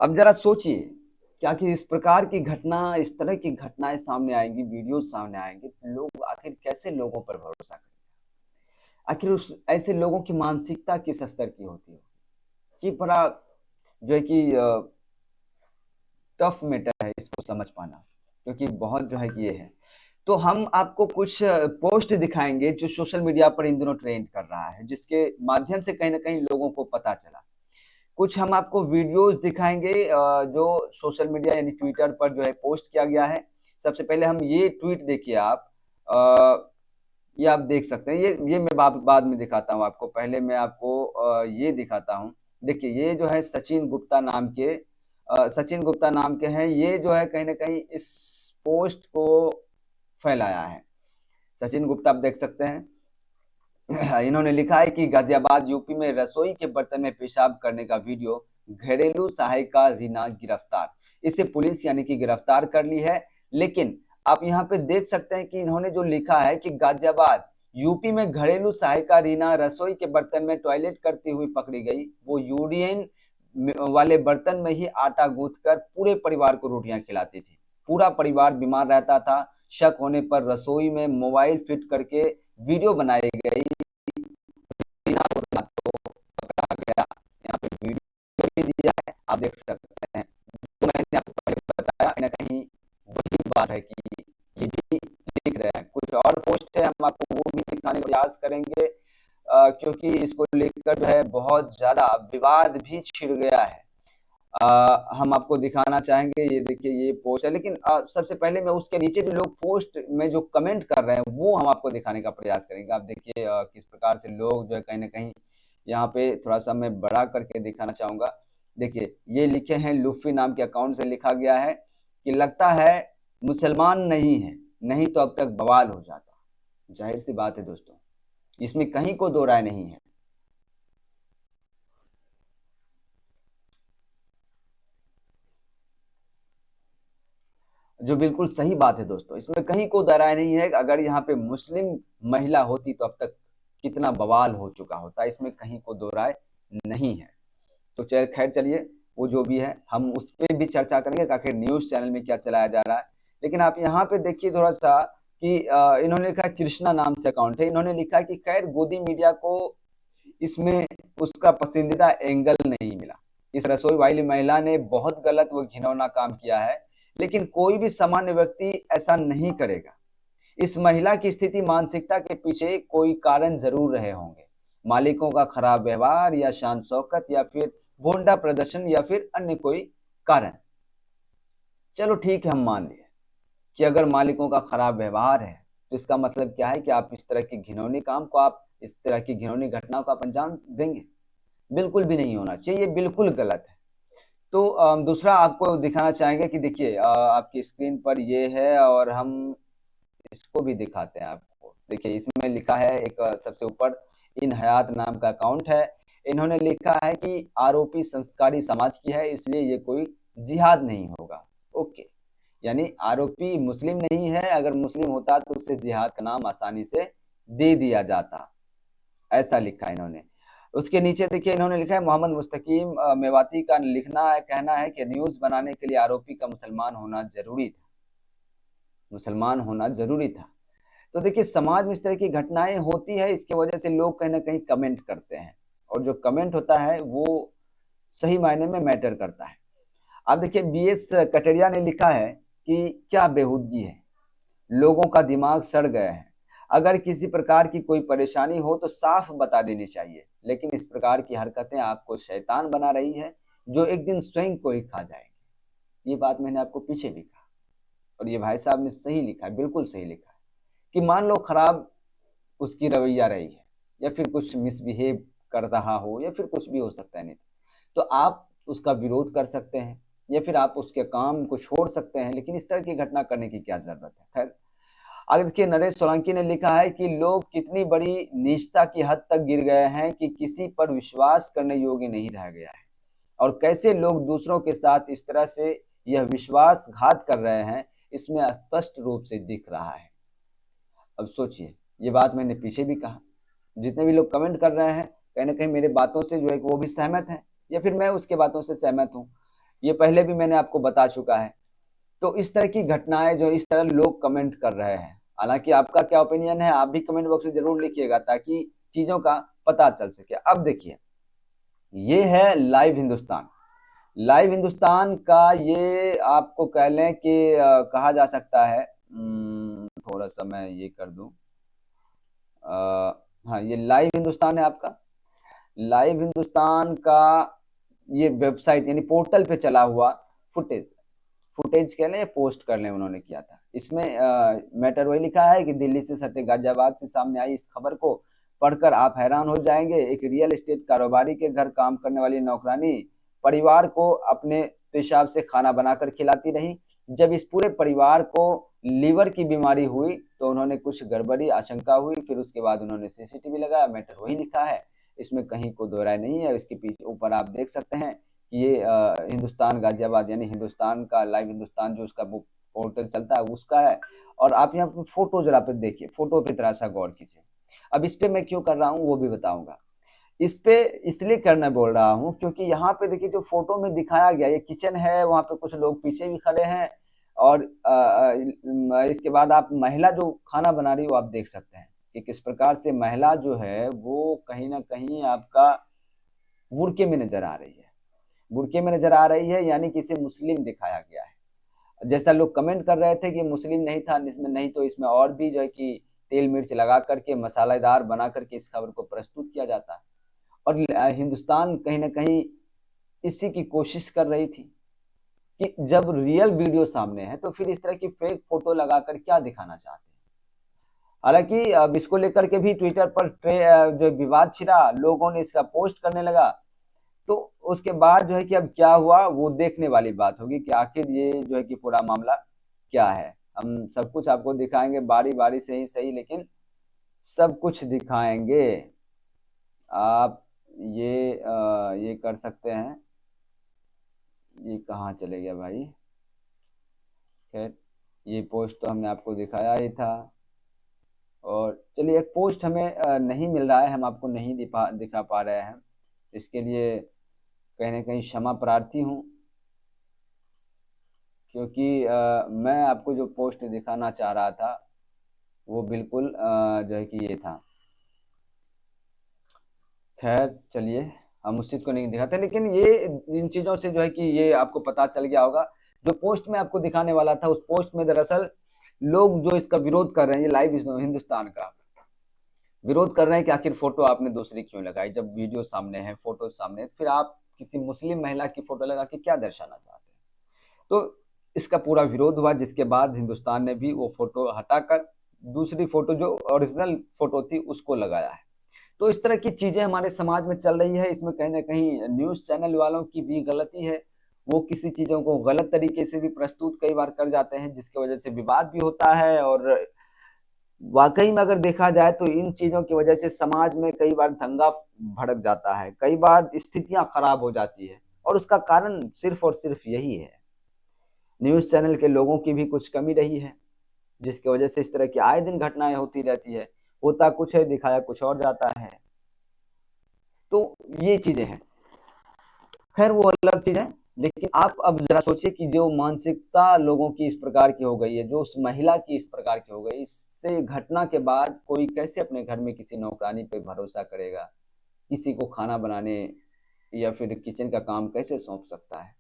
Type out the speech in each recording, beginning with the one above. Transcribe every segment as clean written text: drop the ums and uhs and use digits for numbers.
अब जरा सोचिए, क्या कि इस प्रकार की घटना, इस तरह की घटनाएं सामने आएंगी, वीडियो सामने आएंगे, तो लोग आखिर कैसे लोगों पर भरोसा करें? आखिर उस ऐसे लोगों की मानसिकता किस स्तर की होती है? ये बड़ा जो है कि टफ मैटर है इसको समझ पाना, क्योंकि बहुत जो है कि ये है। तो हम आपको कुछ पोस्ट दिखाएंगे जो सोशल मीडिया पर इन दिनों ट्रेंड कर रहा है, जिसके माध्यम से कहीं ना कहीं लोगों को पता चला। कुछ हम आपको वीडियोस दिखाएंगे जो सोशल मीडिया यानी ट्विटर पर जो है पोस्ट किया गया है। सबसे पहले हम ये ट्वीट देखिए आप। अ, ये आप देख सकते हैं, ये मैं बाद में दिखाता हूँ आपको। पहले मैं आपको ये दिखाता हूँ। देखिए, ये जो है सचिन गुप्ता नाम के हैं। ये जो है कहीं ना कहीं इस पोस्ट को फैलाया है। सचिन गुप्ता आप देख सकते हैं। इन्होंने लिखा है कि गाजियाबाद यूपी में रसोई के बर्तन में पेशाब करने का वीडियो, घरेलू सहायिका रीना गिरफ्तार। इसे पुलिस यानी कि गिरफ्तार कर ली है। लेकिन आप यहाँ पे देख सकते हैं कि इन्होंने जो लिखा है कि गाजियाबाद यूपी में घरेलू सहायिका रीना रसोई के बर्तन में टॉयलेट करती हुई पकड़ी गई। वो यूरियन वाले बर्तन में ही आटा गूंथ कर पूरे परिवार को रोटियां खिलाती थी। पूरा परिवार बीमार रहता था। शक होने पर रसोई में मोबाइल फिट करके वीडियो बनाई गई। रीना को रातों पकड़ा गया। यहाँ पे वीडियो भी दिया है, आप देख सकते हैं। जो मैंने आपको पहले बताया, कहीं ना कहीं वही बात है कि ये भी दिख रहे हैं। कुछ और पोस्ट है, हम आपको वो भी दिखाने का प्रयास करेंगे, क्योंकि इसको लेकर जो है बहुत ज्यादा विवाद भी छिड़ गया है। हम आपको दिखाना चाहेंगे। ये देखिए, ये पोस्ट है। लेकिन सबसे पहले मैं उसके नीचे जो लोग पोस्ट में जो कमेंट कर रहे हैं वो हम आपको दिखाने का प्रयास करेंगे। आप देखिए किस प्रकार से लोग जो है कहीं ना कहीं यहाँ पे, थोड़ा सा मैं बड़ा करके दिखाना चाहूंगा। देखिए, ये लिखे हैं, लुफी नाम के अकाउंट से लिखा गया है कि लगता है मुसलमान नहीं है, नहीं तो अब तक बवाल हो जाता। जाहिर सी बात है दोस्तों, इसमें कहीं को दो राय नहीं है। जो बिल्कुल सही बात है दोस्तों, इसमें कहीं को दो राय नहीं है। अगर यहाँ पे मुस्लिम महिला होती तो अब तक कितना बवाल हो चुका होता। इसमें कहीं को दो राय नहीं है। तो चल खैर, चलिए, वो जो भी है हम उस पर भी चर्चा करेंगे कि आखिर न्यूज चैनल में क्या चलाया जा रहा है। लेकिन आप यहाँ पे देखिए थोड़ा सा कि इन्होंने लिखा है, कृष्णा नाम से अकाउंट है। इन्होंने लिखा है कि खैर गोदी मीडिया को इसमें उसका पसंदीदा एंगल नहीं मिला। इस रसोई वाली महिला ने बहुत गलत व घिनौना काम किया है, लेकिन कोई भी सामान्य व्यक्ति ऐसा नहीं करेगा। इस महिला की स्थिति, मानसिकता के पीछे कोई कारण जरूर रहे होंगे। मालिकों का खराब व्यवहार या शान शौकत या फिर भोंडा प्रदर्शन या फिर अन्य कोई कारण। चलो ठीक है, हम मान लिए कि अगर मालिकों का खराब व्यवहार है, तो इसका मतलब क्या है कि आप इस तरह के घिनौनी काम को, आप इस तरह की घिनौनी घटनाओं को आप अंजाम देंगे? बिल्कुल भी नहीं होना चाहिए, ये बिल्कुल गलत है। तो दूसरा आपको दिखाना चाहेंगे कि देखिए, आपकी स्क्रीन पर ये है और हम इसको भी दिखाते हैं आपको। देखिए, इसमें लिखा है एक सबसे ऊपर, इन हयात नाम का अकाउंट है। इन्होंने लिखा है कि आरोपी संस्कारी समाज की है, इसलिए ये कोई जिहाद नहीं होगा। ओके, यानी आरोपी मुस्लिम नहीं है। अगर मुस्लिम होता तो उसे जिहाद का नाम आसानी से दे दिया जाता। ऐसा लिखा है इन्होंने। उसके नीचे देखिए, इन्होंने लिखा है, मोहम्मद मुस्तकीम मेवाती का लिखना है, कहना है कि न्यूज बनाने के लिए आरोपी का मुसलमान होना जरूरी था। तो देखिए, समाज में इस तरह की घटनाएं होती है, इसके वजह से लोग कहीं ना कहीं कमेंट करते हैं, और जो कमेंट होता है वो सही मायने में मैटर करता है। अब देखिए, बीएस कटरिया ने लिखा है कि क्या बेहूदगी है, लोगों का दिमाग सड़ गया है। अगर किसी प्रकार की कोई परेशानी हो तो साफ बता देनी चाहिए, लेकिन इस प्रकार की हरकतें आपको शैतान बना रही है, जो एक दिन स्वयं को ही खा जाएंगे। ये बात मैंने आपको पीछे भी कहा, और ये भाई साहब ने सही लिखा है, बिल्कुल सही लिखा है। कि मान लो खराब उसकी रवैया रही है, या फिर कुछ मिसबिहेव कर रहा हो, या फिर कुछ भी हो सकता है, नहीं तो आप उसका विरोध कर सकते हैं, या फिर आप उसके काम को छोड़ सकते हैं। लेकिन इस तरह की घटना करने की क्या जरूरत है? खैर, आगे देखिए, नरेश सोलंकी ने लिखा है कि लोग कितनी बड़ी नीचता की हद तक गिर गए हैं कि किसी पर विश्वास करने योग्य नहीं रह गया है, और कैसे लोग दूसरों के साथ इस तरह से यह विश्वासघात कर रहे हैं, इसमें स्पष्ट रूप से दिख रहा है। अब सोचिए, ये बात मैंने पीछे भी कहा, जितने भी लोग कमेंट कर रहे हैं, कहीं ना कहीं मेरे बातों से जो है वो भी सहमत है, या फिर मैं उसके बातों से सहमत हूँ। ये पहले भी मैंने आपको बता चुका है। तो इस तरह की घटनाएं जो इस तरह लोग कमेंट कर रहे हैं, हालांकि आपका क्या ओपिनियन है आप भी कमेंट बॉक्स में जरूर लिखिएगा ताकि चीजों का पता चल सके। अब देखिए, ये है लाइव हिंदुस्तान। लाइव हिंदुस्तान का ये आपको कह लें कि कहा जा सकता है, थोड़ा सा मैं ये कर दूं, हाँ ये लाइव हिंदुस्तान है आपका। लाइव हिंदुस्तान का ये वेबसाइट यानी पोर्टल पे चला हुआ फुटेज, फुटेज कह लें पोस्ट कर लें, उन्होंने किया था। इसमें मैटर वही लिखा है कि दिल्ली से सटे गाजियाबाद से सामने आई इस खबर को पढ़कर आप हैरान हो जाएंगे। एक रियल एस्टेट कारोबारी के घर काम करने वाली नौकरानी परिवार को अपने पेशाब से खाना बनाकर खिलाती रही। जब इस पूरे परिवार को लीवर की बीमारी हुई तो उन्होंने कुछ गड़बड़ी आशंका हुई, फिर उसके बाद उन्होंने सीसीटीवी लगाया। मैटर वही लिखा है, इसमें कहीं को दो राय नहीं है। इसके पीछे ऊपर आप देख सकते हैं कि ये हिंदुस्तान गाजियाबाद यानी हिंदुस्तान का लाइव हिंदुस्तान जो उसका पोर्टल चलता है उसका है। और आप यहाँ पे फोटो जरा पे देखिए, फोटो पे तरह सा गौर कीजिए। अब इस पे मैं क्यों कर रहा हूँ वो भी बताऊंगा। इस पे इसलिए करना बोल रहा हूँ क्योंकि यहाँ पे देखिए जो फोटो में दिखाया गया, ये किचन है, वहाँ पे कुछ लोग पीछे भी खड़े हैं और इसके बाद आप महिला जो खाना बना रही हो आप देख सकते हैं कि किस प्रकार से महिला जो है वो कहीं ना कहीं आपका बुर्के में नजर आ रही है। बुर्के में नजर आ रही है यानी कि इसे मुस्लिम दिखाया गया है। जैसा लोग कमेंट कर रहे थे कि मुस्लिम नहीं था इसमें, नहीं तो इसमें और भी जो है कि तेल मिर्च लगा करके मसालेदार बना करके इस खबर को प्रस्तुत किया जाता है। और हिंदुस्तान कहीं ना कहीं इसी की कोशिश कर रही थी कि जब रियल वीडियो सामने है तो फिर इस तरह की फेक फोटो लगाकर क्या दिखाना चाहते हैं। हालांकि अब इसको लेकर के भी ट्विटर पर जो विवाद छिड़ा, लोगों ने इसका पोस्ट करने लगा। तो उसके बाद जो है कि अब क्या हुआ वो देखने वाली बात होगी कि आखिर ये जो है कि पूरा मामला क्या है। हम सब कुछ आपको दिखाएंगे बारी बारी से ही सही, लेकिन सब कुछ दिखाएंगे। आप ये कर सकते हैं। ये कहाँ चले गया भाई? खैर ये पोस्ट तो हमने आपको दिखाया ही था। और चलिए एक पोस्ट हमें नहीं मिल रहा है, हम आपको नहीं दिखा पा रहे हैं, इसके लिए कहीं ना कहीं क्षमा प्रार्थी हूँ। क्योंकि मैं आपको जो पोस्ट दिखाना चाह रहा था वो बिल्कुल जो है कि ये था। खैर चलिए हम उस चीज़ को नहीं दिखाते, लेकिन ये इन चीज़ों से जो है कि ये आपको पता चल गया होगा। जो पोस्ट में आपको दिखाने वाला था उस पोस्ट में दरअसल लोग जो इसका विरोध कर रहे हैं, ये लाइव हिंदुस्तान का विरोध कर रहे हैं कि आखिर फोटो आपने दूसरी क्यों लगाई, जब वीडियो सामने है, फोटो सामने है, फिर आप किसी मुस्लिम महिला की फोटो लगा के क्या दर्शाना चाहते हैं। तो इसका पूरा विरोध हुआ, जिसके बाद हिंदुस्तान ने भी वो फोटो हटाकर दूसरी फोटो जो ओरिजिनल फोटो थी उसको लगाया है। तो इस तरह की चीजें हमारे समाज में चल रही है। इसमें कहीं ना कहीं न्यूज चैनल वालों की भी गलती है, वो किसी चीजों को गलत तरीके से भी प्रस्तुत कई बार कर जाते हैं, जिसकी वजह से विवाद भी होता है। और वाकई में अगर देखा जाए तो इन चीजों की वजह से समाज में कई बार दंगा भड़क जाता है, कई बार स्थितियां खराब हो जाती है, और उसका कारण सिर्फ और सिर्फ यही है, न्यूज चैनल के लोगों की भी कुछ कमी रही है, जिसकी वजह से इस तरह की आए दिन घटनाएं होती रहती है। होता कुछ है, दिखाया कुछ और जाता है। तो ये चीजें हैं, खैर वो अलग चीज है। लेकिन आप अब जरा सोचिए कि जो मानसिकता लोगों की इस प्रकार की हो गई है, जो उस महिला की इस प्रकार की हो गई, इससे घटना के बाद कोई कैसे अपने घर में किसी नौकरानी पे भरोसा करेगा, किसी को खाना बनाने या फिर किचन का काम कैसे सौंप सकता है।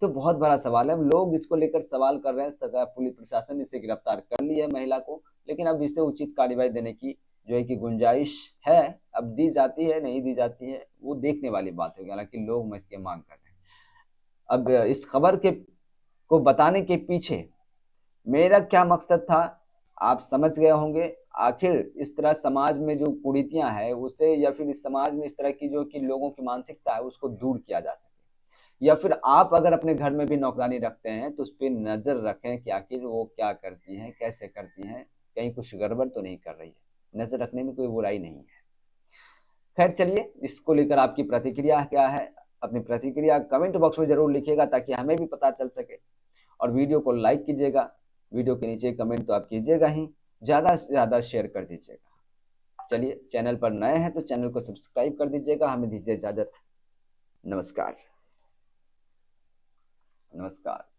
तो बहुत बड़ा सवाल है, लोग इसको लेकर सवाल कर रहे हैं। पुलिस प्रशासन ने इसे गिरफ्तार कर लिया है महिला को, लेकिन अब इसे उचित कार्रवाई देने की जो है कि गुंजाइश है। अब दी जाती है नहीं दी जाती है वो देखने वाली बात होगी, हालांकि लोग इसकी मांग कर रहे हैं। अब इस खबर के को बताने के पीछे मेरा क्या मकसद था आप समझ गए होंगे। आखिर इस तरह समाज में जो कुरीतियां हैं उसे, या फिर इस समाज में इस तरह की जो कि लोगों की मानसिकता है उसको दूर किया जा सके, या फिर आप अगर अपने घर में भी नौकरानी रखते हैं तो उस पर नजर रखें कि आखिर वो क्या करती हैं, कैसे करती हैं, कहीं कुछ गड़बड़ तो नहीं कर रही है। नजर रखने में कोई बुराई नहीं है। खैर चलिए, इसको लेकर आपकी प्रतिक्रिया क्या है, अपनी प्रतिक्रिया कमेंट बॉक्स में जरूर लिखिएगा ताकि हमें भी पता चल सके। और वीडियो को लाइक कीजिएगा, वीडियो के नीचे कमेंट तो आप कीजिएगा ही, ज़्यादा से ज़्यादा शेयर कर दीजिएगा। चलिए, चैनल पर नए हैं तो चैनल को सब्सक्राइब कर दीजिएगा। हमें दीजिए इजाज़त, नमस्कार। नमस्कार।